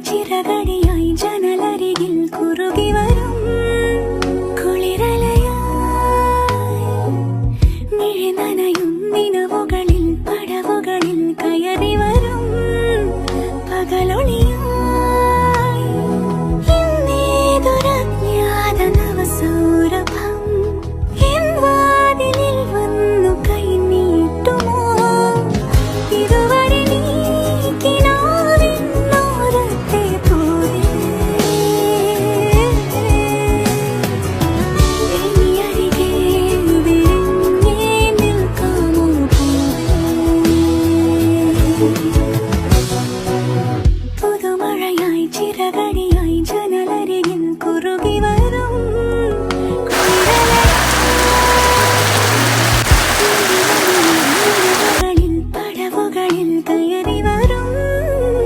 ചിറകടിയായി ജനലരികിൽ കുറുകി വരും കുളിരലയായി മിഴി നനയും നിലവുകളിൽ പടവുകളിൽ കയറി വരും പകലൊളിയായി ഇന്നേതൊരജ്ഞാത നവസൗരഭം എൻ വാതിലിൽ വന്നു കൈ നീട്ടുമോ ഇതുവരെ നീ കിനാവിന്നോരത്തെ പോലെ ഇനി അരികെ വിരിഞ്ഞേ നിൽക്കാമോ പുതുമഴയായി ചിറകടിയായി